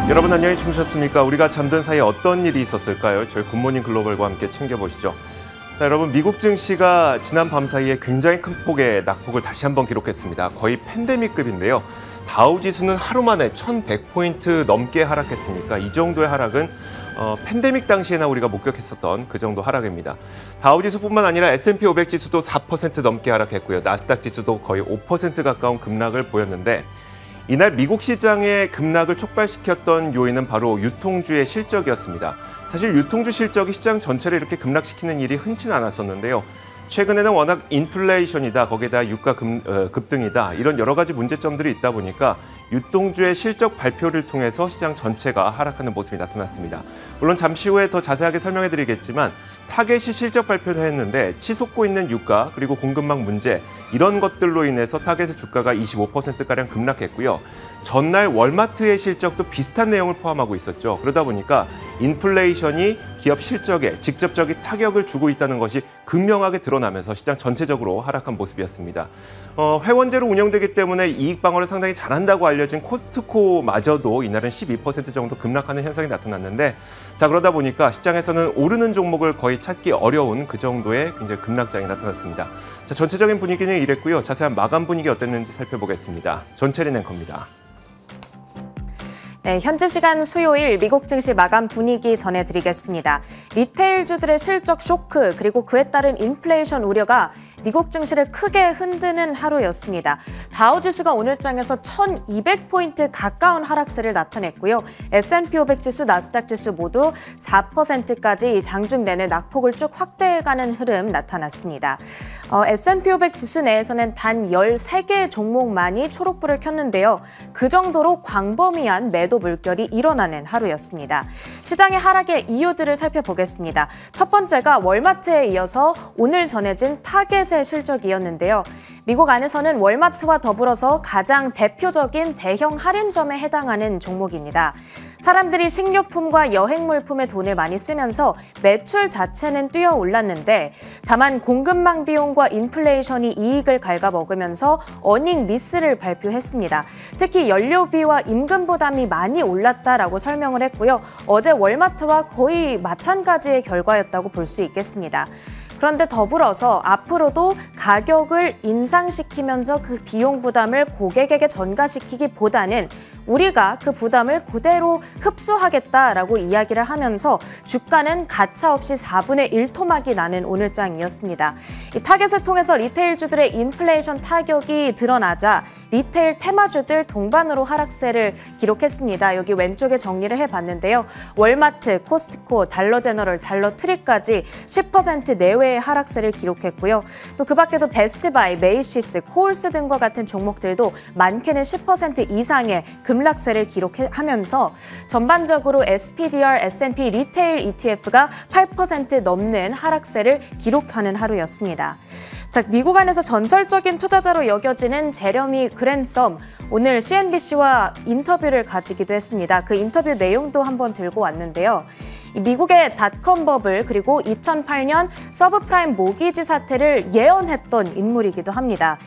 여러분 안녕히 주무셨습니까? 우리가 잠든 사이에 어떤 일이 있었을까요? 저희 굿모닝 글로벌과 함께 챙겨보시죠. 자, 여러분 미국 증시가 지난 밤 사이에 굉장히 큰 폭의 낙폭을 다시 한번 기록했습니다. 거의 팬데믹급인데요. 다우지수는 하루 만에 1,100포인트 넘게 하락했으니까 이 정도의 하락은 팬데믹 당시에나 우리가 목격했었던 그 정도 하락입니다. 다우지수뿐만 아니라 S&P 500 지수도 4% 넘게 하락했고요. 나스닥 지수도 거의 5% 가까운 급락을 보였는데 이날 미국 시장의 급락을 촉발시켰던 요인은 바로 유통주의 실적이었습니다. 사실 유통주 실적이 시장 전체를 이렇게 급락시키는 일이 흔치는 않았었는데요. 최근에는 워낙 인플레이션이다, 거기에다 유가 급등이다 이런 여러 가지 문제점들이 있다 보니까 유통주의 실적 발표를 통해서 시장 전체가 하락하는 모습이 나타났습니다. 물론 잠시 후에 더 자세하게 설명해드리겠지만 타겟이 실적 발표를 했는데 치솟고 있는 유가 그리고 공급망 문제 이런 것들로 인해서 타겟의 주가가 25%가량 급락했고요. 전날 월마트의 실적도 비슷한 내용을 포함하고 있었죠. 그러다 보니까 인플레이션이 기업 실적에 직접적인 타격을 주고 있다는 것이 극명하게 드러나면서 시장 전체적으로 하락한 모습이었습니다. 회원제로 운영되기 때문에 이익 방어를 상당히 잘한다고 알려진 코스트코마저도 이날은 12% 정도 급락하는 현상이 나타났는데 자 그러다 보니까 시장에서는 오르는 종목을 거의 찾기 어려운 그 정도의 굉장히 급락장이 나타났습니다. 자, 전체적인 분위기는 이랬고요. 자세한 마감 분위기 어땠는지 살펴보겠습니다. 전체린 앵커입니다. 네, 현지 시간 수요일 미국 증시 마감 분위기 전해드리겠습니다. 리테일주들의 실적 쇼크 그리고 그에 따른 인플레이션 우려가 미국 증시를 크게 흔드는 하루였습니다. 다우지수가 오늘장에서 1,200포인트 가까운 하락세를 나타냈고요. S&P 500 지수, 나스닥 지수 모두 4%까지 장중 내내 낙폭을 쭉 확대해가는 흐름 나타났습니다. S&P 500 지수 내에서는 단 13개의 종목만이 초록불을 켰는데요. 그 정도로 광범위한 매도 물결이 일어나는 하루였습니다. 시장의 하락의 이유들을 살펴보겠습니다. 첫 번째가 월마트에 이어서 오늘 전해진 타겟의 실적이었는데요. 미국 안에서는 월마트와 더불어서 가장 대표적인 대형 할인점에 해당하는 종목입니다. 사람들이 식료품과 여행물품에 돈을 많이 쓰면서 매출 자체는 뛰어올랐는데 다만 공급망 비용과 인플레이션이 이익을 갉아먹으면서 어닝 미스를 발표했습니다. 특히 연료비와 임금 부담이 많이 올랐다라고 설명을 했고요. 어제 월마트와 거의 마찬가지의 결과였다고 볼 수 있겠습니다. 그런데 더불어서 앞으로도 가격을 인상시키면서 그 비용 부담을 고객에게 전가시키기보다는 우리가 그 부담을 그대로 흡수하겠다라고 이야기를 하면서 주가는 가차없이 4분의 1 토막이 나는 오늘장이었습니다. 이 타겟을 통해서 리테일주들의 인플레이션 타격이 드러나자 리테일 테마주들 동반으로 하락세를 기록했습니다. 여기 왼쪽에 정리를 해봤는데요. 월마트, 코스트코, 달러제너럴, 달러트리까지 10% 내외의 하락세를 기록했고요. 또 그 밖에도 베스트바이, 메이시스, 코올스 등과 같은 종목들도 많게는 10% 이상의 급락세를 기록하면서 전반적으로 SPDR, S&P 리테일 ETF가 8% 넘는 하락세를 기록하는 하루였습니다. 자, 미국 안에서 전설적인 투자자로 여겨지는 제러미 그랜섬, 오늘 CNBC와 인터뷰를 가지기도 했습니다. 그 인터뷰 내용도 한번 들고 왔는데요. 미국의 닷컴 버블 그리고 2008년 서브프라임 모기지 사태를 예언했던 인물이기도 합니다.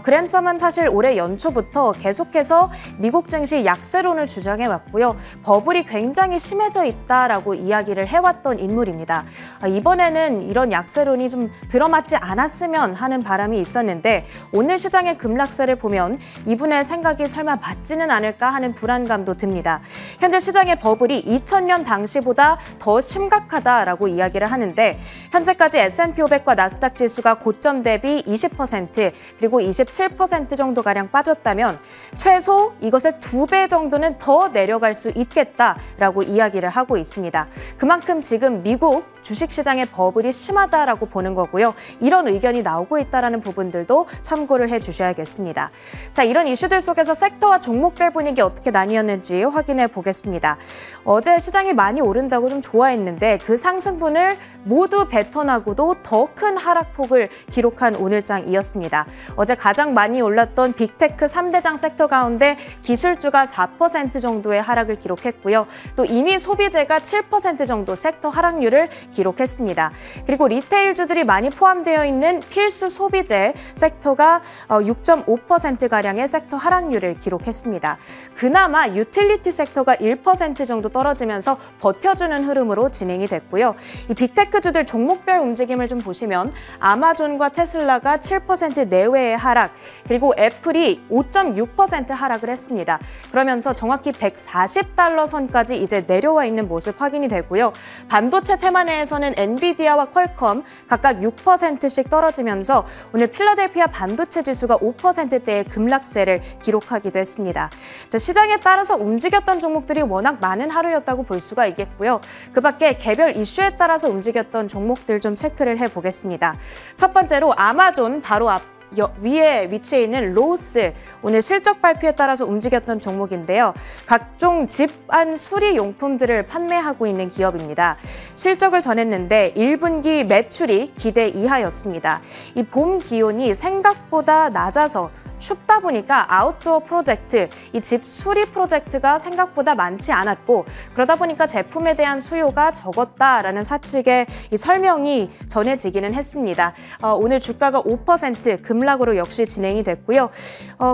그랜섬은 사실 올해 연초부터 계속해서 미국 증시 약세론을 주장해왔고요. 버블이 굉장히 심해져 있다라고 이야기를 해왔던 인물입니다. 이번에는 이런 약세론이 좀 들어맞지 않았으면 하는 바람이 있었는데 오늘 시장의 급락세를 보면 이분의 생각이 설마 맞지는 않을까 하는 불안감도 듭니다. 현재 시장의 버블이 2000년 당시보다 더 심각하다라고 이야기를 하는데 현재까지 S&P 500과 나스닥 지수가 고점 대비 20% 그리고 27% 정도가량 빠졌다면 최소 이것의 2배 정도는 더 내려갈 수 있겠다라고 이야기를 하고 있습니다. 그만큼 지금 미국 주식시장의 버블이 심하다라고 보는 거고요. 이런 의견이 나오고 있다는 부분들도 참고를 해주셔야겠습니다. 자, 이런 이슈들 속에서 섹터와 종목별 분위기 어떻게 나뉘었는지 확인해 보겠습니다. 어제 시장이 많이 오른다고 좀 좋아했는데 그 상승분을 모두 뱉어나고도 더 큰 하락폭을 기록한 오늘장이었습니다. 어제 가장 많이 올랐던 빅테크 3대장 섹터 가운데 기술주가 4% 정도의 하락을 기록했고요. 또 이미 소비재가 7% 정도 섹터 하락률을 기록했습니다. 그리고 리테일주들이 많이 포함되어 있는 필수 소비재 섹터가 6.5%가량의 섹터 하락률을 기록했습니다. 그나마 유틸리티 섹터가 1% 정도 떨어지면서 버텨주는 흐름으로 진행이 됐고요. 이 빅테크주들 종목별 움직임을 좀 보시면 아마존과 테슬라가 7% 내외의 하락, 그리고 애플이 5.6% 하락을 했습니다. 그러면서 정확히 140달러 선까지 이제 내려와 있는 모습 확인이 되고요. 반도체 테마 내에서는 엔비디아와 퀄컴 각각 6%씩 떨어지면서 오늘 필라델피아 반도체 지수가 5%대의 급락세를 기록하기도 했습니다. 자, 시장에 따라서 움직였던 종목들이 워낙 많은 하루였다고 볼 수가 있겠고요. 그 밖에 개별 이슈에 따라서 움직였던 종목들 좀 체크를 해보겠습니다. 첫 번째로 아마존 바로 앞 위에 위치해 있는 로스, 오늘 실적 발표에 따라서 움직였던 종목인데요. 각종 집안 수리 용품들을 판매하고 있는 기업입니다. 실적을 전했는데 1분기 매출이 기대 이하였습니다. 이 봄 기온이 생각보다 낮아서 춥다 보니까 아웃도어 프로젝트, 이 집 수리 프로젝트가 생각보다 많지 않았고, 그러다 보니까 제품에 대한 수요가 적었다라는 사측의 이 설명이 전해지기는 했습니다. 오늘 주가가 5% 급락으로 역시 진행이 됐고요.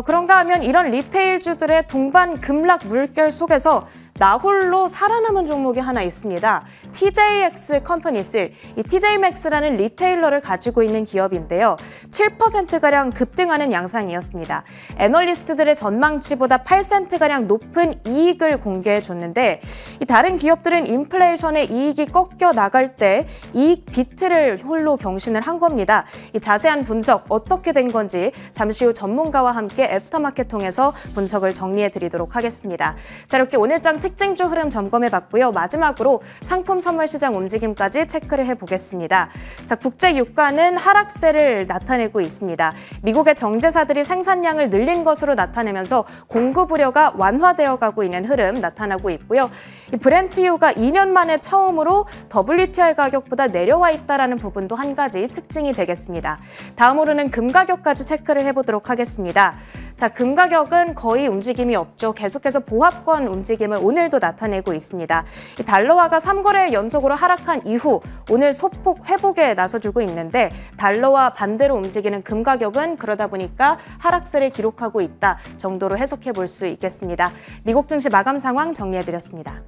그런가 하면 이런 리테일주들의 동반 급락 물결 속에서 나홀로 살아남은 종목이 하나 있습니다. TJX 컴퍼니스, 이 TJmax라는 리테일러를 가지고 있는 기업인데요. 7%가량 급등하는 양상이었습니다. 애널리스트들의 전망치보다 8센트가량 높은 이익을 공개해줬는데, 이 다른 기업들은 인플레이션의 이익이 꺾여 나갈 때 이익 비트를 홀로 경신을 한 겁니다. 이 자세한 분석 어떻게 된 건지 잠시 후 전문가와 함께 애프터마켓 통해서 분석을 정리해 드리도록 하겠습니다. 자, 이렇게 오늘장 특징주 흐름 점검해봤고요. 마지막으로 상품 선물 시장 움직임까지 체크를 해보겠습니다. 자, 국제 유가는 하락세를 나타내고 있습니다. 미국의 정제사들이 생산량을 늘린 것으로 나타내면서 공급 우려가 완화되어 가고 있는 흐름 나타나고 있고요. 이 브렌트유가 2년 만에 처음으로 WTI 가격보다 내려와 있다는 부분도 한 가지 특징이 되겠습니다. 다음으로는 금 가격까지 체크를 해보도록 하겠습니다. 자, 금 가격은 거의 움직임이 없죠. 계속해서 보합권 움직임을 오늘도 나타내고 있습니다. 이 달러화가 3거래일 연속으로 하락한 이후 오늘 소폭 회복에 나서주고 있는데, 달러와 반대로 움직이는 금 가격은 그러다 보니까 하락세를 기록하고 있다 정도로 해석해 볼 수 있겠습니다. 미국 증시 마감 상황 정리해드렸습니다.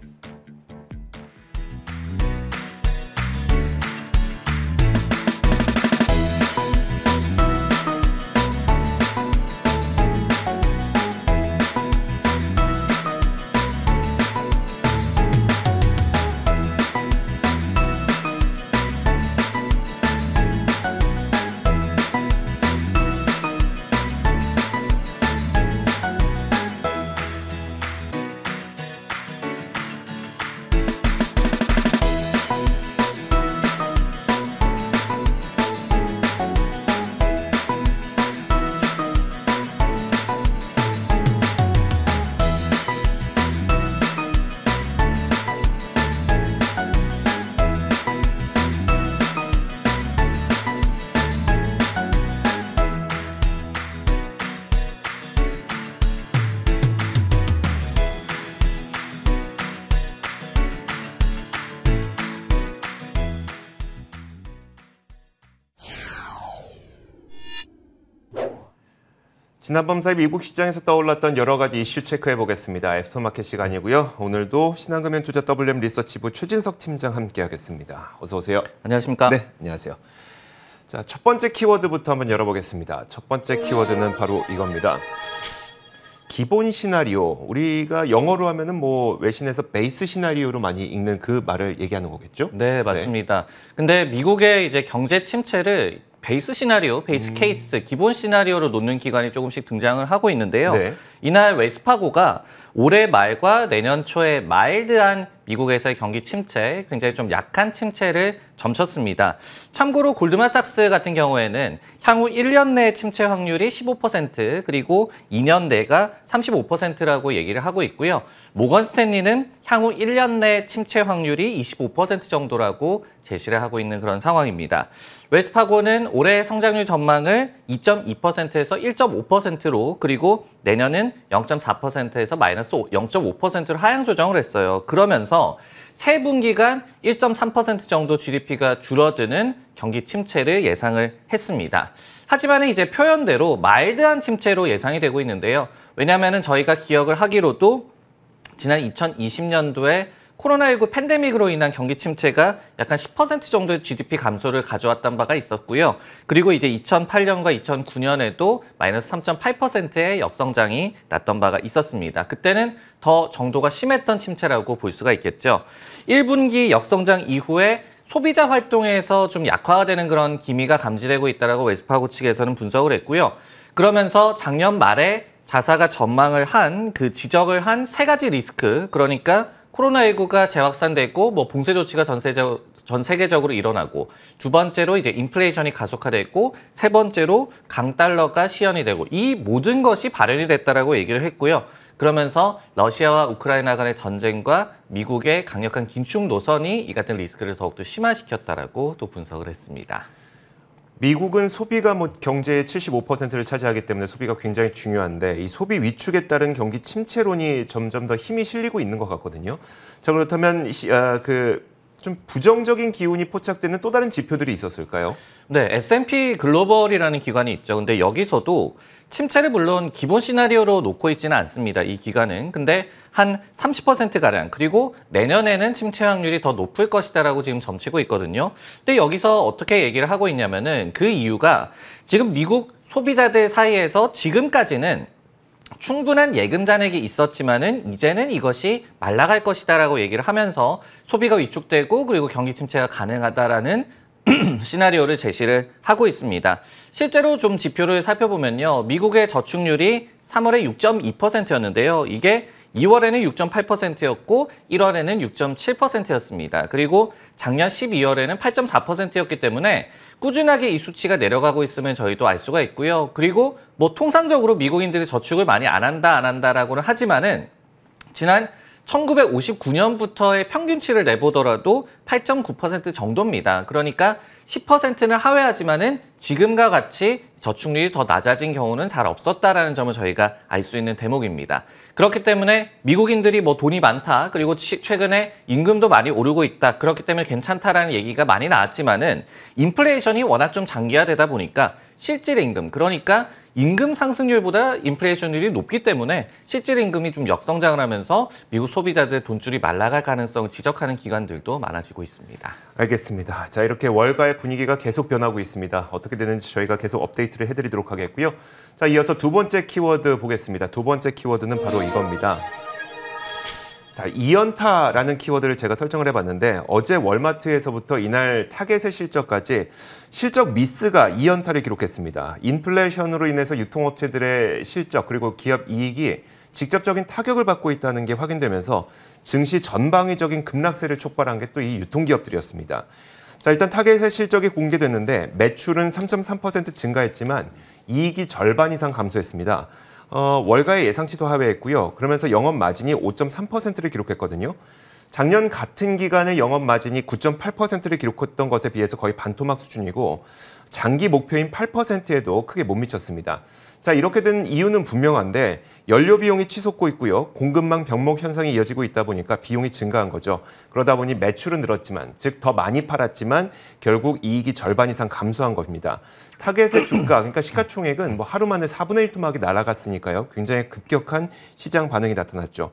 지난밤 사이 미국 시장에서 떠올랐던 여러 가지 이슈 체크해 보겠습니다. 애프터마켓 시간이고요. 오늘도 신한금융투자 WM 리서치부 최진석 팀장 함께하겠습니다. 어서 오세요. 안녕하십니까? 네, 안녕하세요. 자, 첫 번째 키워드부터 한번 열어보겠습니다. 첫 번째 키워드는 바로 이겁니다. 기본 시나리오, 우리가 영어로 하면은 뭐 외신에서 베이스 시나리오로 많이 읽는 그 말을 얘기하는 거겠죠? 네, 맞습니다. 근데 미국의 이제 경제 침체를 베이스 시나리오, 베이스 케이스, 기본 시나리오로 놓는 기관이 조금씩 등장을 하고 있는데요. 네. 이날 웨스파고가 올해 말과 내년 초에 마일드한 미국에서의 경기 침체, 굉장히 좀 약한 침체를 점쳤습니다. 참고로 골드만삭스 같은 경우에는 향후 1년 내 침체 확률이 15%, 그리고 2년 내가 35%라고 얘기를 하고 있고요. 모건 스탠리는 향후 1년 내 침체 확률이 25% 정도라고 제시를 하고 있는 그런 상황입니다. 웨스파고는 올해 성장률 전망을 2.2%에서 1.5%로, 그리고 내년은 0.4%에서 마이너스 0.5%로 하향 조정을 했어요. 그러면서 세 분기간 1.3% 정도 GDP가 줄어드는 경기 침체를 예상을 했습니다. 하지만 이제 표현대로 마일드한 침체로 예상이 되고 있는데요. 왜냐하면 저희가 기억을 하기로도 지난 2020년도에 코로나19 팬데믹으로 인한 경기 침체가 약간 10% 정도의 GDP 감소를 가져왔던 바가 있었고요. 그리고 이제 2008년과 2009년에도 마이너스 3.8%의 역성장이 났던 바가 있었습니다. 그때는 더 정도가 심했던 침체라고 볼 수가 있겠죠. 1분기 역성장 이후에 소비자 활동에서 좀 약화가 되는 그런 기미가 감지되고 있다라고 웰스파고 측에서는 분석을 했고요. 그러면서 작년 말에 자사가 전망을 한 그 지적을 한 세 가지 리스크, 그러니까 코로나19가 재확산되고 뭐 봉쇄 조치가 전 세계적으로 일어나고, 두 번째로 이제 인플레이션이 가속화됐고, 세 번째로 강달러가 시현이 되고, 이 모든 것이 발현이 됐다라고 얘기를 했고요. 그러면서 러시아와 우크라이나 간의 전쟁과 미국의 강력한 긴축 노선이 이 같은 리스크를 더욱더 심화시켰다라고 또 분석을 했습니다. 미국은 소비가 경제의 75%를 차지하기 때문에 소비가 굉장히 중요한데 이 소비 위축에 따른 경기 침체론이 점점 더 힘이 실리고 있는 것 같거든요. 자, 그렇다면 좀 부정적인 기운이 포착되는 또 다른 지표들이 있었을까요? 네, S&P 글로벌이라는 기관이 있죠. 근데 여기서도 침체를 물론 기본 시나리오로 놓고 있지는 않습니다. 이 기관은. 근데 한 30%가량, 그리고 내년에는 침체 확률이 더 높을 것이다라고 지금 점치고 있거든요. 근데 여기서 어떻게 얘기를 하고 있냐면은 그 이유가 지금 미국 소비자들 사이에서 지금까지는 충분한 예금 잔액이 있었지만은 이제는 이것이 말라갈 것이다라고 얘기를 하면서 소비가 위축되고 그리고 경기 침체가 가능하다라는 시나리오를 제시를 하고 있습니다. 실제로 좀 지표를 살펴보면요. 미국의 저축률이 3월에 6.2%였는데요. 이게 2월에는 6.8%였고 1월에는 6.7%였습니다. 그리고 작년 12월에는 8.4%였기 때문에 꾸준하게 이 수치가 내려가고 있으면 저희도 알 수가 있고요. 그리고 뭐 통상적으로 미국인들이 저축을 많이 안 한다라고는 하지만은 지난 1959년부터의 평균치를 내보더라도 8.9% 정도입니다. 그러니까 10%는 하회하지만은 지금과 같이 저축률이 더 낮아진 경우는 잘 없었다라는 점을 저희가 알 수 있는 대목입니다. 그렇기 때문에 미국인들이 뭐 돈이 많다, 그리고 최근에 임금도 많이 오르고 있다, 그렇기 때문에 괜찮다라는 얘기가 많이 나왔지만은 인플레이션이 워낙 좀 장기화되다 보니까 실질 임금, 그러니까 임금 상승률보다 인플레이션율이 높기 때문에 실질 임금이 좀 역성장을 하면서 미국 소비자들의 돈줄이 말라갈 가능성을 지적하는 기관들도 많아지고 있습니다. 알겠습니다. 자, 이렇게 월가의 분위기가 계속 변하고 있습니다. 어떻게 되는지 저희가 계속 업데이트를 해드리도록 하겠고요. 자, 이어서 두 번째 키워드 보겠습니다. 두 번째 키워드는 바로 이겁니다. 자, 2연타라는 키워드를 제가 설정을 해봤는데 어제 월마트에서부터 이날 타겟의 실적까지 실적 미스가 2연타를 기록했습니다. 인플레이션으로 인해서 유통업체들의 실적 그리고 기업 이익이 직접적인 타격을 받고 있다는 게 확인되면서 증시 전방위적인 급락세를 촉발한 게 또 이 유통기업들이었습니다. 자, 일단 타겟의 실적이 공개됐는데 매출은 3.3% 증가했지만 이익이 절반 이상 감소했습니다. 월가의 예상치도 하회했고요. 그러면서 영업 마진이 5.3%를 기록했거든요. 작년 같은 기간에 영업 마진이 9.8%를 기록했던 것에 비해서 거의 반토막 수준이고 장기 목표인 8%에도 크게 못 미쳤습니다. 자, 이렇게 된 이유는 분명한데 연료 비용이 치솟고 있고요. 공급망 병목 현상이 이어지고 있다 보니까 비용이 증가한 거죠. 그러다 보니 매출은 늘었지만, 즉 더 많이 팔았지만 결국 이익이 절반 이상 감소한 겁니다. 타겟의 주가, 그러니까 시가총액은 뭐 하루 만에 4분의 1 토막이 날아갔으니까요. 굉장히 급격한 시장 반응이 나타났죠.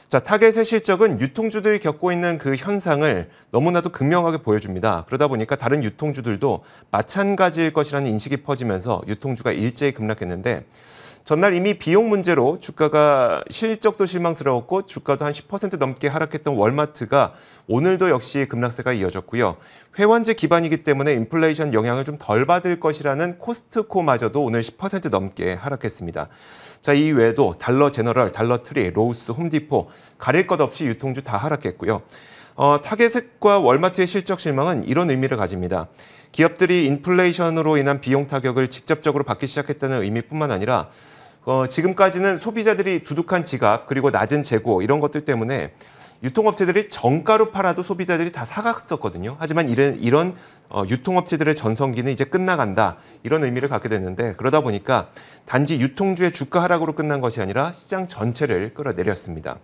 자, 타겟의 실적은 유통주들이 겪고 있는 그 현상을 너무나도 극명하게 보여줍니다. 그러다 보니까 다른 유통주들도 마찬가지일 것이라는 인식이 퍼지면서 유통주가 일제히 급락했는데 전날 이미 비용 문제로 주가가 실적도 실망스러웠고 주가도 한 10% 넘게 하락했던 월마트가 오늘도 역시 급락세가 이어졌고요. 회원제 기반이기 때문에 인플레이션 영향을 좀 덜 받을 것이라는 코스트코마저도 오늘 10% 넘게 하락했습니다. 자, 이 외에도 달러 제너럴, 달러 트리, 로우스, 홈디포 가릴 것 없이 유통주 다 하락했고요. 타겟과 월마트의 실적 실망은 이런 의미를 가집니다. 기업들이 인플레이션으로 인한 비용 타격을 직접적으로 받기 시작했다는 의미뿐만 아니라 지금까지는 소비자들이 두둑한 지갑 그리고 낮은 재고 이런 것들 때문에 유통업체들이 정가로 팔아도 소비자들이 다 사갔었거든요. 하지만 이런 유통업체들의 전성기는 이제 끝나간다. 이런 의미를 갖게 됐는데 그러다 보니까 단지 유통주의 주가 하락으로 끝난 것이 아니라 시장 전체를 끌어내렸습니다.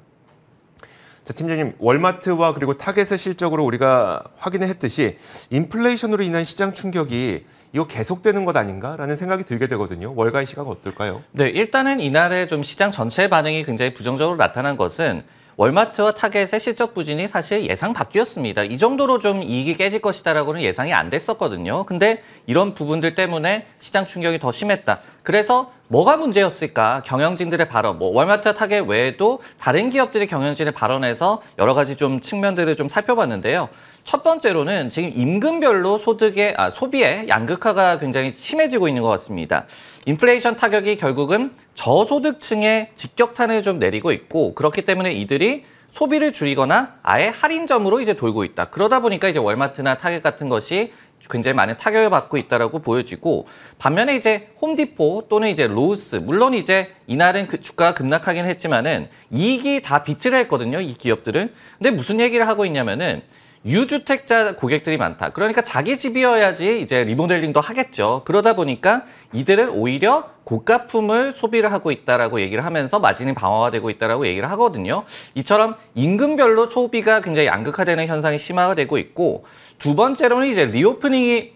자, 팀장님, 월마트와 그리고 타겟의 실적으로 우리가 확인을 했듯이 인플레이션으로 인한 시장 충격이 이거 계속되는 것 아닌가라는 생각이 들게 되거든요. 월가의 시각 어떨까요? 네, 일단은 이날의 좀 시장 전체 반응이 굉장히 부정적으로 나타난 것은 월마트와 타겟의 실적 부진이 사실 예상 밖이었습니다. 이 정도로 좀 이익이 깨질 것이다라고는 예상이 안 됐었거든요. 근데 이런 부분들 때문에 시장 충격이 더 심했다. 그래서 뭐가 문제였을까? 경영진들의 발언, 월마트와 타겟 외에도 다른 기업들의 경영진의 발언에서 여러 가지 좀 측면들을 좀 살펴봤는데요. 첫 번째로는 지금 임금별로 소비의 양극화가 굉장히 심해지고 있는 것 같습니다. 인플레이션 타격이 결국은 저소득층의 직격탄을 좀 내리고 있고 그렇기 때문에 이들이 소비를 줄이거나 아예 할인점으로 이제 돌고 있다. 그러다 보니까 이제 월마트나 타겟 같은 것이 굉장히 많은 타격을 받고 있다라고 보여지고 반면에 이제 홈디포 또는 이제 로우스 물론 이제 이날은 주가가 급락하긴 했지만은 이익이 다 비트를 했거든요. 이 기업들은. 근데 무슨 얘기를 하고 있냐면은 유주택자 고객들이 많다. 그러니까 자기 집이어야지 이제 리모델링도 하겠죠. 그러다 보니까 이들은 오히려 고가품을 소비를 하고 있다라고 얘기를 하면서 마진이 방어화되고 있다라고 얘기를 하거든요. 이처럼 임금별로 소비가 굉장히 양극화되는 현상이 심화가 되고 있고 두 번째로는 이제 리오프닝이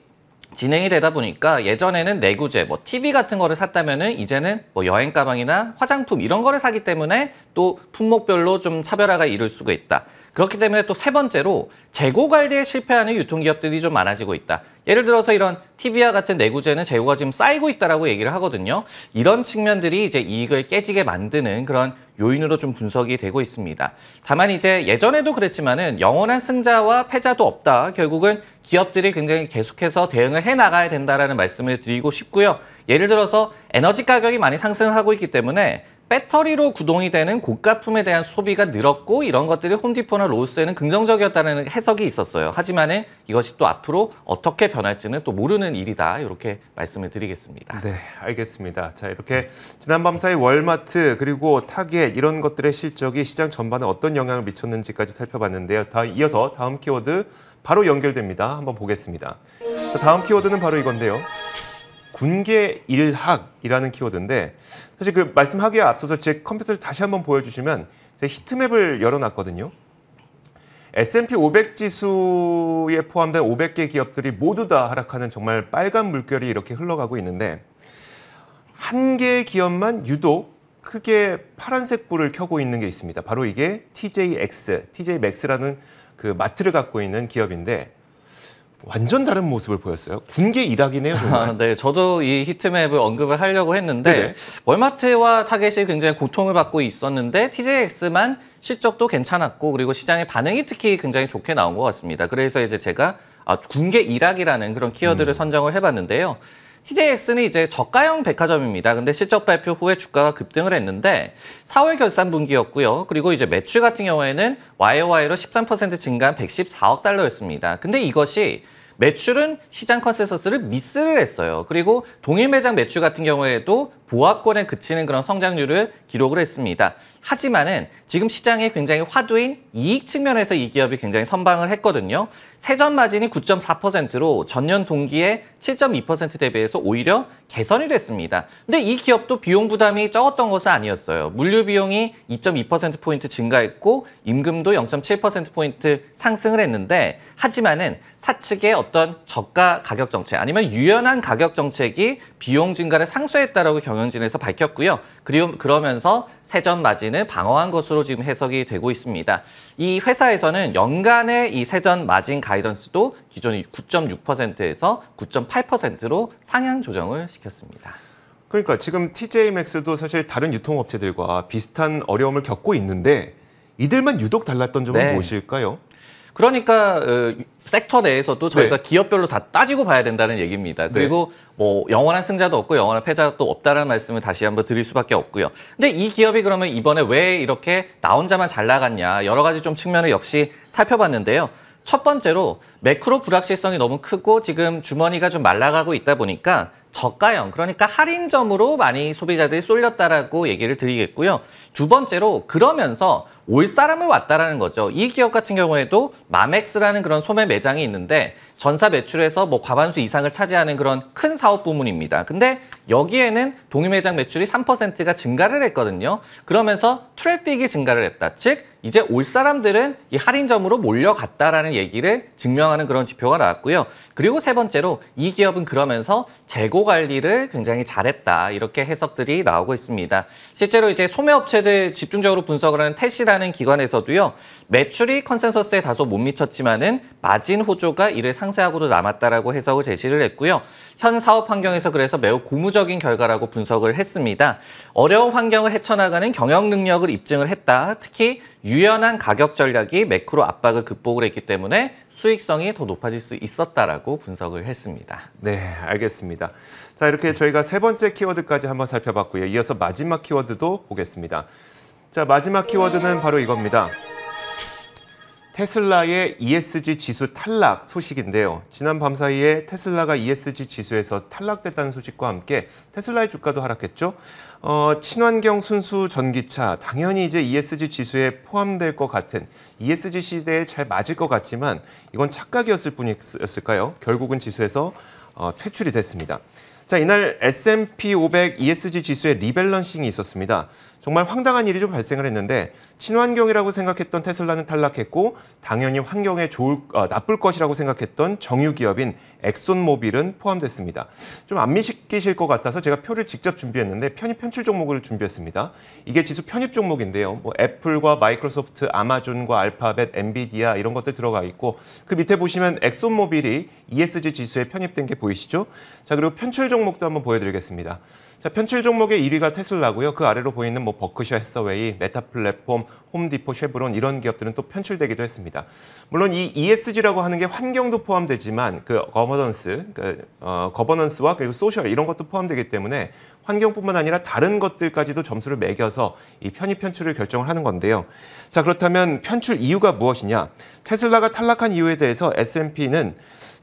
진행이 되다 보니까 예전에는 내구재, TV 같은 거를 샀다면은 이제는 여행 가방이나 화장품 이런 거를 사기 때문에 또 품목별로 좀 차별화가 이룰 수가 있다. 그렇기 때문에 또 세 번째로 재고 관리에 실패하는 유통기업들이 좀 많아지고 있다. 예를 들어서 이런 TV와 같은 내구재는 재고가 지금 쌓이고 있다라고 얘기를 하거든요. 이런 측면들이 이제 이익을 깨지게 만드는 그런 요인으로 좀 분석이 되고 있습니다. 다만 이제 예전에도 그랬지만은 영원한 승자와 패자도 없다. 결국은 기업들이 굉장히 계속해서 대응을 해 나가야 된다라는 말씀을 드리고 싶고요. 예를 들어서 에너지 가격이 많이 상승하고 있기 때문에 배터리로 구동이 되는 고가품에 대한 소비가 늘었고 이런 것들이 홈디포나 로스에는 긍정적이었다는 해석이 있었어요. 하지만은 이것이 또 앞으로 어떻게 변할지는 또 모르는 일이다. 이렇게 말씀을 드리겠습니다. 네, 알겠습니다. 자, 이렇게 지난 밤 사이 월마트 그리고 타겟 이런 것들의 실적이 시장 전반에 어떤 영향을 미쳤는지까지 살펴봤는데요. 이어서 다음 키워드 바로 연결됩니다. 한번 보겠습니다. 자, 다음 키워드는 바로 이건데요. 군계일학이라는 키워드인데 사실 그 말씀하기에 앞서서 제 컴퓨터를 다시 한번 보여주시면 제가 히트맵을 열어놨거든요. S&P 500 지수에 포함된 500개 기업들이 모두 다 하락하는 정말 빨간 물결이 이렇게 흘러가고 있는데 한 개의 기업만 유독 크게 파란색 불을 켜고 있는 게 있습니다. 바로 이게 TJMax라는 그 마트를 갖고 있는 기업인데 완전 다른 모습을 보였어요. 군계 일학이네요, 정말. 네, 저도 이 히트맵을 언급을 하려고 했는데 네네. 월마트와 타겟이 굉장히 고통을 받고 있었는데 TJX만 실적도 괜찮았고 그리고 시장의 반응이 특히 굉장히 좋게 나온 것 같습니다. 그래서 이제 제가 군계 일학이라는 그런 키워드를 선정을 해봤는데요. TJX는 이제 저가형 백화점입니다. 근데 실적 발표 후에 주가가 급등을 했는데 4월 결산 분기였고요. 그리고 이제 매출 같은 경우에는 YOY로 13% 증가한 114억 달러였습니다. 근데 이것이 매출은 시장 컨센서스를 미스를 했어요. 그리고 동일 매장 매출 같은 경우에도 보합권에 그치는 그런 성장률을 기록을 했습니다. 하지만은 지금 시장에 굉장히 화두인 이익 측면에서 이 기업이 굉장히 선방을 했거든요. 세전 마진이 9.4%로 전년 동기에 7.2% 대비해서 오히려 개선이 됐습니다. 근데 이 기업도 비용 부담이 적었던 것은 아니었어요. 물류 비용이 2.2%포인트 증가했고 임금도 0.7%포인트 상승을 했는데 하지만은 사측의 어떤 저가 가격 정책 아니면 유연한 가격 정책이 비용 증가를 상쇄했다라고 경영진에서 밝혔고요. 그리고 그러면서 세전 마진을 방어한 것으로 지금 해석이 되고 있습니다. 이 회사에서는 연간의 이 세전 마진 가이던스도 기존 9.6%에서 9.8%로 상향 조정을 시켰습니다. 그러니까 지금 TJMax도 사실 다른 유통업체들과 비슷한 어려움을 겪고 있는데 이들만 유독 달랐던 점은 네. 무엇일까요? 그러니까 섹터 내에서도 저희가 네. 기업별로 다 따지고 봐야 된다는 얘기입니다. 그리고 뭐 영원한 승자도 없고 영원한 패자도 없다는 말씀을 다시 한번 드릴 수밖에 없고요. 근데 이 기업이 그러면 이번에 왜 이렇게 나 혼자만 잘 나갔냐 여러 가지 좀 측면을 역시 살펴봤는데요. 첫 번째로 매크로 불확실성이 너무 크고 지금 주머니가 좀 말라가고 있다 보니까 저가형, 그러니까 할인점으로 많이 소비자들이 쏠렸다라고 얘기를 드리겠고요. 두 번째로 그러면서 올 사람을 왔다라는 거죠. 이 기업 같은 경우에도 마맥스라는 그런 소매 매장이 있는데 전사 매출에서 뭐 과반수 이상을 차지하는 그런 큰 사업 부문입니다. 근데 여기에는 동일 매장 매출이 3%가 증가를 했거든요. 그러면서 트래픽이 증가를 했다. 즉 이제 올 사람들은 이 할인점으로 몰려갔다라는 얘기를 증명하는 그런 지표가 나왔고요. 그리고 세 번째로 이 기업은 그러면서 재고 관리를 굉장히 잘했다. 이렇게 해석들이 나오고 있습니다. 실제로 이제 소매업체들 집중적으로 분석을 하는 텟이라는 기관에서도요. 매출이 컨센서스에 다소 못 미쳤지만은 마진 호조가 이를 상쇄하고도 남았다라고 해석을 제시를 했고요. 현 사업 환경에서 그래서 매우 고무적인 결과라고 분석을 했습니다. 어려운 환경을 헤쳐나가는 경영 능력을 입증을 했다. 특히 유연한 가격 전략이 매크로 압박을 극복을 했기 때문에 수익성이 더 높아질 수 있었다라고 분석을 했습니다. 네, 알겠습니다. 자, 이렇게 저희가 세 번째 키워드까지 한번 살펴봤고요. 이어서 마지막 키워드도 보겠습니다. 자, 마지막 키워드는 바로 이겁니다. 테슬라의 ESG 지수 탈락 소식인데요. 지난 밤 사이에 테슬라가 ESG 지수에서 탈락됐다는 소식과 함께 테슬라의 주가도 하락했죠. 친환경 순수 전기차 당연히 이제 ESG 지수에 포함될 것 같은 ESG 시대에 잘 맞을 것 같지만 이건 착각이었을 뿐이었을까요? 결국은 지수에서 퇴출이 됐습니다. 자, 이날 S&P 500 ESG 지수의 리밸런싱이 있었습니다. 정말 황당한 일이 좀 발생을 했는데 친환경이라고 생각했던 테슬라는 탈락했고 당연히 환경에 나쁠 것이라고 생각했던 정유기업인 엑손모빌은 포함됐습니다. 좀 안 믿기실 것 같아서 제가 표를 직접 준비했는데 편입 편출 종목을 준비했습니다. 이게 지수 편입 종목인데요. 뭐 애플과 마이크로소프트, 아마존과 알파벳, 엔비디아 이런 것들 들어가 있고 그 밑에 보시면 엑손모빌이 ESG 지수에 편입된 게 보이시죠? 자, 그리고 편출 종목도 한번 보여드리겠습니다. 자, 편출 종목의 1위가 테슬라고요. 그 아래로 보이는 뭐 버크셔 해서웨이, 메타 플랫폼, 홈디포, 쉐브론 이런 기업들은 또 편출되기도 했습니다. 물론 이 ESG라고 하는 게 환경도 포함되지만 그 거버넌스와 그리고 소셜 이런 것도 포함되기 때문에 환경뿐만 아니라 다른 것들까지도 점수를 매겨서 이 편입 편출을 결정을 하는 건데요. 자, 그렇다면 편출 이유가 무엇이냐? 테슬라가 탈락한 이유에 대해서 S&P는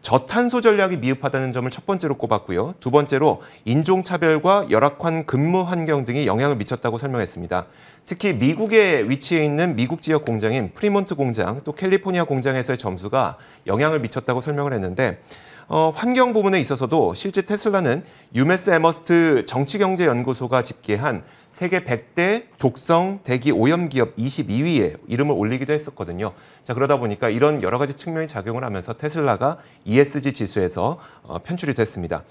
저탄소 전략이 미흡하다는 점을 첫 번째로 꼽았고요. 두 번째로 인종차별과 열악한 근무 환경 등이 영향을 미쳤다고 설명했습니다. 특히 미국에 위치해 있는 미국 지역 공장인 프리몬트 공장, 또 캘리포니아 공장에서의 점수가 영향을 미쳤다고 설명을 했는데 환경 부분에 있어서도 실제 테슬라는 유메스 에머스트 정치경제연구소가 집계한 세계 100대 독성 대기 오염 기업 22위에 이름을 올리기도 했었거든요. 자, 그러다 보니까 이런 여러 가지 측면이 작용을 하면서 테슬라가 ESG 지수에서 편출이 됐습니다.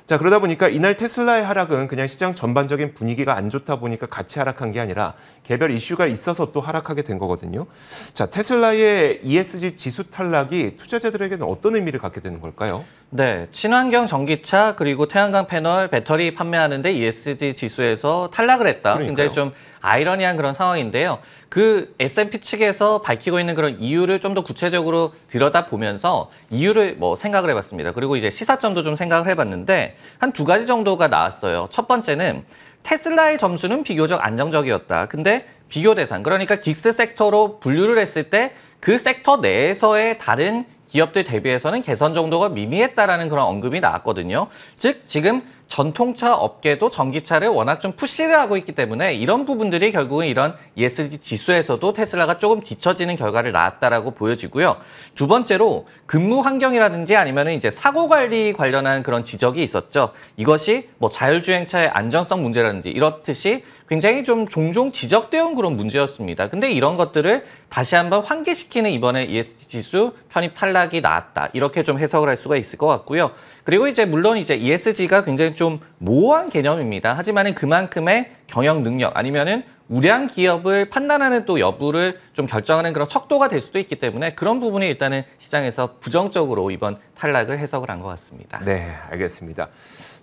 자, 그러다 보니까 이날 테슬라의 하락은 그냥 시장 전반적인 분위기가 안 좋다 보니까 같이 하락한 게 아니라 개별 이슈가 있어서 또 하락하게 된 거거든요. 자, 테슬라의 ESG 지수 탈락이 투자자들에게는 어떤 의미를 갖게 되는 걸까요? 네, 친환경 전기차 그리고 태양광 패널, 배터리 판매하는데 ESG 지수에서 탈락을 했다. 그러니까요. 굉장히 좀 아이러니한 그런 상황인데요. 그 S&P 측에서 밝히고 있는 그런 이유를 좀 더 구체적으로 들여다보면서 이유를 생각을 해봤습니다. 그리고 이제 시사점도 좀 생각을 해봤는데 한 두 가지 정도가 나왔어요. 첫 번째는 테슬라의 점수는 비교적 안정적이었다. 근데 비교 대상, 그러니까 긱스 섹터로 분류를 했을 때 그 섹터 내에서의 다른 기업들 대비해서는 개선 정도가 미미했다라는 그런 언급이 나왔거든요. 즉 지금 전통차 업계도 전기차를 워낙 좀 푸시를 하고 있기 때문에 이런 부분들이 결국은 이런 ESG 지수에서도 테슬라가 조금 뒤처지는 결과를 낳았다라고 보여지고요. 두 번째로 근무 환경이라든지 아니면은 이제 사고 관리 관련한 그런 지적이 있었죠. 이것이 뭐 자율주행차의 안전성 문제라든지 이렇듯이 굉장히 좀 종종 지적되어 온 그런 문제였습니다. 근데 이런 것들을 다시 한번 환기시키는 이번에 ESG 지수 편입 탈락이 나왔다. 이렇게 좀 해석을 할 수가 있을 것 같고요. 그리고 이제 물론 이제 ESG가 굉장히 좀 모호한 개념입니다. 하지만은 그만큼의 경영 능력 아니면은 우량 기업을 판단하는 또 여부를 좀 결정하는 그런 척도가 될 수도 있기 때문에 그런 부분이 일단은 시장에서 부정적으로 이번 탈락을 해석을 한 것 같습니다. 네, 알겠습니다.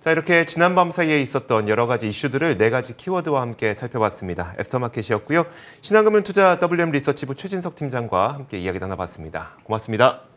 자, 이렇게 지난밤 사이에 있었던 여러 가지 이슈들을 네 가지 키워드와 함께 살펴봤습니다. 애프터마켓이었고요. 신한금융투자 WM 리서치부 최진석 팀장과 함께 이야기 나눠봤습니다. 고맙습니다.